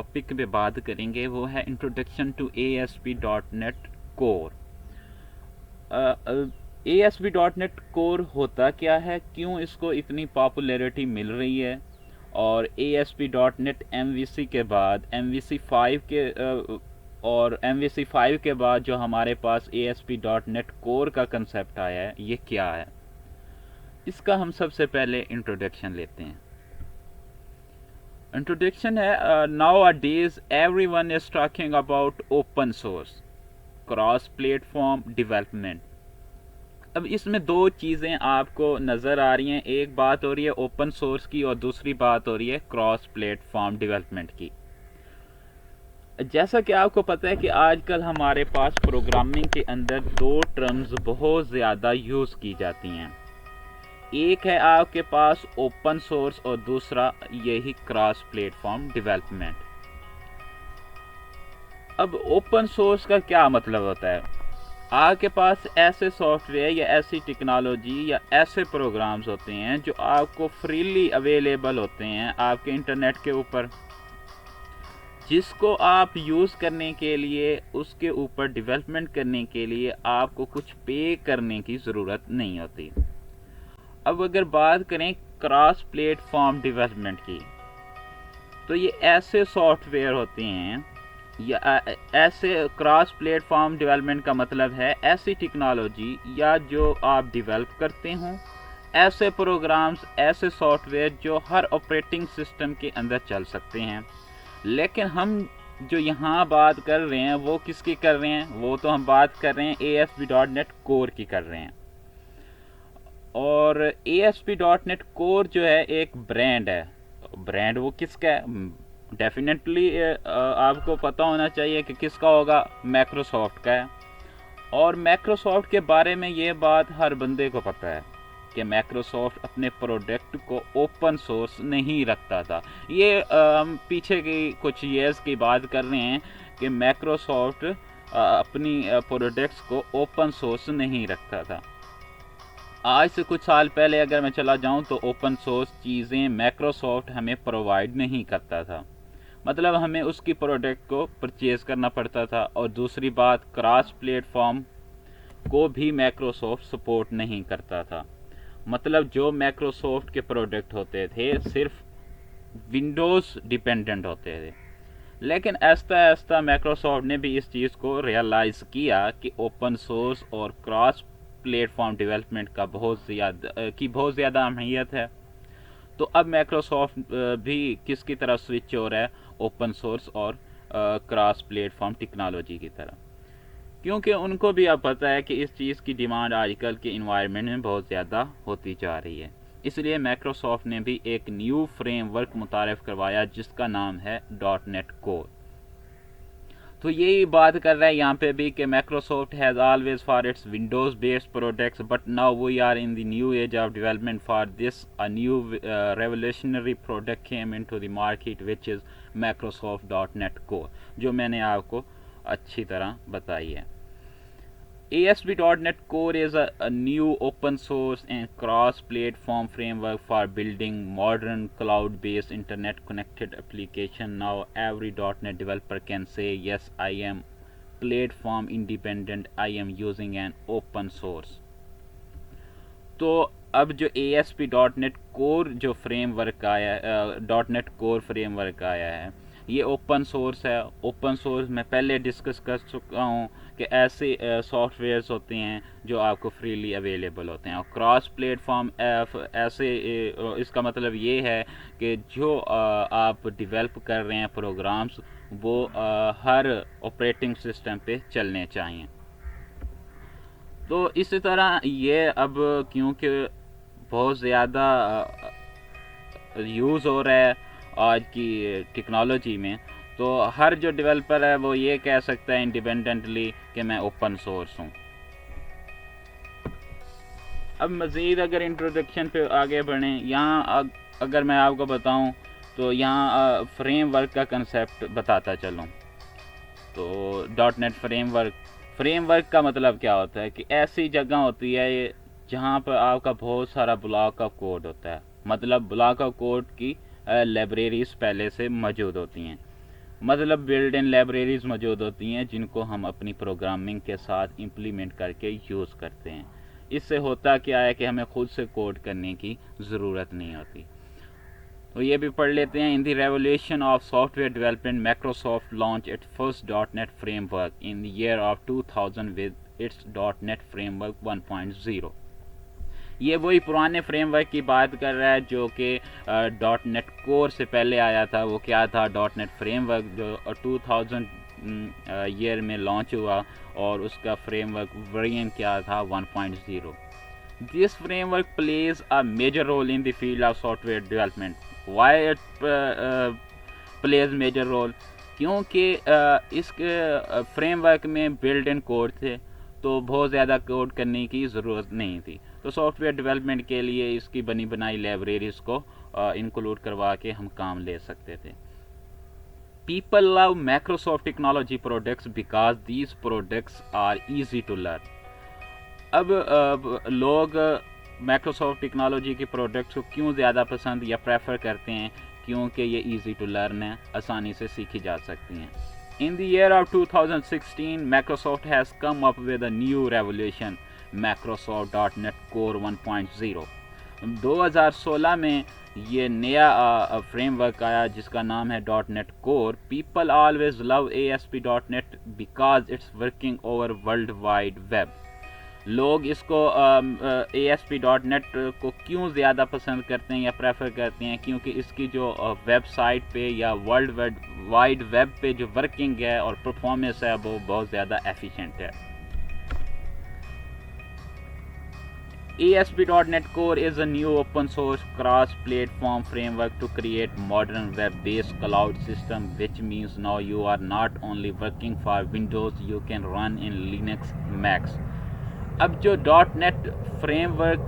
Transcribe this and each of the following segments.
Topic पे बात करेंगे वो है introduction to ASP.NET core. ASP.NET core होता क्या है, क्यों इसको इतनी पॉपुलैरिटी मिल रही है, और ASP.NET MVC के बाद MVC 5 के और MVC 5 के बाद जो हमारे पास ASP.NET कोर का कंसेप्ट आया है ये क्या है, इसका हम सबसे पहले इंट्रोडक्शन लेते हैं। इंट्रोडक्शन है, now a days everyone is talking about open source cross platform development. अब इसमें दो चीज़ें आपको नज़र आ रही हैं, एक बात हो रही है ओपन सोर्स की और दूसरी बात हो रही है क्रॉस प्लेटफॉर्म डेवलपमेंट की। जैसा कि आपको पता है कि आजकल हमारे पास प्रोग्रामिंग के अंदर दो टर्म्स बहुत ज़्यादा यूज़ की जाती हैं, एक है आपके पास ओपन सोर्स और दूसरा यही क्रॉस प्लेटफॉर्म डेवलपमेंट। अब ओपन सोर्स का क्या मतलब होता है, आपके पास ऐसे सॉफ्टवेयर या ऐसी टेक्नोलॉजी या ऐसे प्रोग्राम्स होते हैं जो आपको फ्रीली अवेलेबल होते हैं आपके इंटरनेट के ऊपर, जिसको आप यूज़ करने के लिए, उसके ऊपर डेवलपमेंट करने के लिए आपको कुछ पे करने की ज़रूरत नहीं होती। अब अगर बात करें क्रॉस प्लेटफॉर्म डेवलपमेंट की, तो ये ऐसे सॉफ्टवेयर होते हैं या ऐसे क्रॉस प्लेटफॉर्म डेवलपमेंट का मतलब है ऐसी टेक्नोलॉजी या जो आप डेवलप करते हों, ऐसे प्रोग्राम्स, ऐसे सॉफ्टवेयर जो हर ऑपरेटिंग सिस्टम के अंदर चल सकते हैं। लेकिन हम जो यहाँ बात कर रहे हैं वो किसकी कर रहे हैं, वो तो हम बात कर रहे हैं ASP.NET कोर की कर रहे हैं। और ASP.NET कोर जो है एक ब्रांड है। ब्रांड वो किसका है, डेफिनेटली आपको पता होना चाहिए कि किसका होगा, माइक्रोसॉफ्ट का है। और माइक्रोसॉफ्ट के बारे में ये बात हर बंदे को पता है कि माइक्रोसॉफ्ट अपने प्रोडक्ट को ओपन सोर्स नहीं रखता था। ये हम पीछे की कुछ ईयर्स की बात कर रहे हैं कि माइक्रोसॉफ्ट अपनी प्रोडक्ट्स को ओपन सोर्स नहीं रखता था। आज से कुछ साल पहले अगर मैं चला जाऊं तो ओपन सोर्स चीज़ें माइक्रोसॉफ्ट हमें प्रोवाइड नहीं करता था, मतलब हमें उसकी प्रोडक्ट को परचेज़ करना पड़ता था। और दूसरी बात, क्रॉस प्लेटफॉर्म को भी माइक्रोसॉफ्ट सपोर्ट नहीं करता था, मतलब जो माइक्रोसॉफ्ट के प्रोडक्ट होते थे सिर्फ विंडोज़ डिपेंडेंट होते थे। लेकिन आहिस्ता आहिस्ता माइक्रोसॉफ्ट ने भी इस चीज़ को रियलाइज़ किया कि ओपन सोर्स और क्रॉस प्लेटफॉर्म डेवलपमेंट का बहुत ज़्यादा अहमियत है। तो अब माइक्रोसॉफ्ट भी किसकी तरफ स्विच हो रहा है, ओपन सोर्स और क्रॉस प्लेटफॉर्म टेक्नोलॉजी की तरफ, क्योंकि उनको भी अब पता है कि इस चीज़ की डिमांड आजकल के इन्वायरमेंट में बहुत ज़्यादा होती जा रही है। इसलिए माइक्रोसॉफ्ट ने भी एक न्यू फ्रेमवर्क मुतारिफ करवाया जिसका नाम है .NET कोर। तो यही बात कर रहा है यहाँ पे भी कि Microsoft has always for its Windows based products but now we are in the new age of development for this a new revolutionary product came into the market which is Microsoft .NET core, जो मैंने आपको अच्छी तरह बताई है। ASP.NET Core is a new open source and cross-platform framework for building modern cloud-based internet-connected application. Now every .NET developer can say, yes, I am platform independent, I am using an open source. तो अब जो ASP.NET Core जो framework आया .NET Core framework आया है ये open source है। Open source मैं पहले डिस्कस कर चुका हूँ कि ऐसे सॉफ्टवेयर्स होते हैं जो आपको फ्रीली अवेलेबल होते हैं। और क्रॉस प्लेटफॉर्म ऐसे इसका मतलब ये है कि जो आप डेवलप कर रहे हैं प्रोग्राम्स वो हर ऑपरेटिंग सिस्टम पे चलने चाहिए। तो इसी तरह ये अब क्योंकि बहुत ज़्यादा यूज़ हो रहा है आज की टेक्नोलॉजी में, तो हर जो डेवलपर है वो ये कह सकता है इंडिपेंडेंटली कि मैं ओपन सोर्स हूँ। अब मज़ीद अगर इंट्रोडक्शन पे आगे बढ़ें, यहाँ अगर मैं आपको बताऊँ तो यहाँ फ्रेमवर्क का कंसेप्ट बताता चलूँ। तो .NET फ्रेमवर्क का मतलब क्या होता है कि ऐसी जगह होती है ये जहाँ पर आपका बहुत सारा ब्लॉक ऑफ कोड होता है, मतलब ब्लॉक ऑफ कोड की लाइब्रेरीज पहले से मौजूद होती हैं। मतलब बिल्ट इन लाइब्रेरीज मौजूद होती हैं जिनको हम अपनी प्रोग्रामिंग के साथ इम्प्लीमेंट करके यूज़ करते हैं। इससे होता क्या है कि हमें खुद से कोड करने की ज़रूरत नहीं होती। तो ये भी पढ़ लेते हैं। In the revolution of software development Microsoft launch its first .NET framework in the year of 2000 with its .NET framework 1.0। ये वही पुराने फ्रेमवर्क की बात कर रहा है जो कि .NET कोर से पहले आया था। वो क्या था? .NET फ्रेमवर्क जो 2000 ईयर में लॉन्च हुआ और उसका फ्रेमवर्क वर्जन क्या था? 1.0। This framework plays a major role in the field of software development. Why it plays major role? क्योंकि इसके फ्रेमवर्क में बिल्ट इन कोड थे, तो बहुत ज़्यादा कोड करने की ज़रूरत नहीं थी। तो सॉफ्टवेयर डेवलपमेंट के लिए इसकी बनी बनाई लाइब्रेरीज़ को इंक्लूड करवा के हम काम ले सकते थे। People love Microsoft technology products because these products are easy to learn। अब लोग माइक्रोसॉफ्ट टेक्नोलॉजी के प्रोडक्ट्स को क्यों ज़्यादा पसंद या प्रेफर करते हैं? क्योंकि ये इजी टू लर्न है, आसानी से सीखी जा सकती हैं। In the year of 2016 Microsoft has come up with a new revolution, Microsoft .NET Core 1.0। 2016 में ये नया फ्रेमवर्क आया जिसका नाम है .NET Core। People always love ASP.NET because it's working over World Wide Web। लोग इसको ASP.NET को क्यों ज़्यादा पसंद करते हैं या प्रेफर करते हैं? क्योंकि इसकी जो वेबसाइट पे या वर्ल्ड वाइड वेब पे जो वर्किंग है और परफॉर्मेंस है वो बहुत ज़्यादा एफिशिएंट है। ASP.NET Core is a new open source cross-platform framework to create modern web-based cloud system, which means now you are not only working for Windows, you can run in Linux, Macs। अब जो .NET framework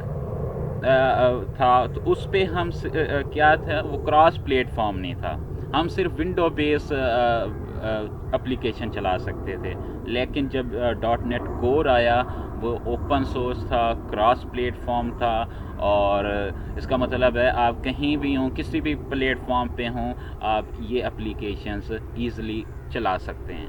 था तो उस पे हम क्या था, वो क्रॉस प्लेटफॉर्म नहीं था। हम सिर्फ विंडो बेस एप्लीकेशन चला सकते थे। लेकिन जब .NET कोर आया वो ओपन सोर्स था, क्रॉस प्लेटफॉर्म था और इसका मतलब है आप कहीं भी हों, किसी भी प्लेटफॉर्म पे हों, आप ये एप्लीकेशंस ईज़िली चला सकते हैं।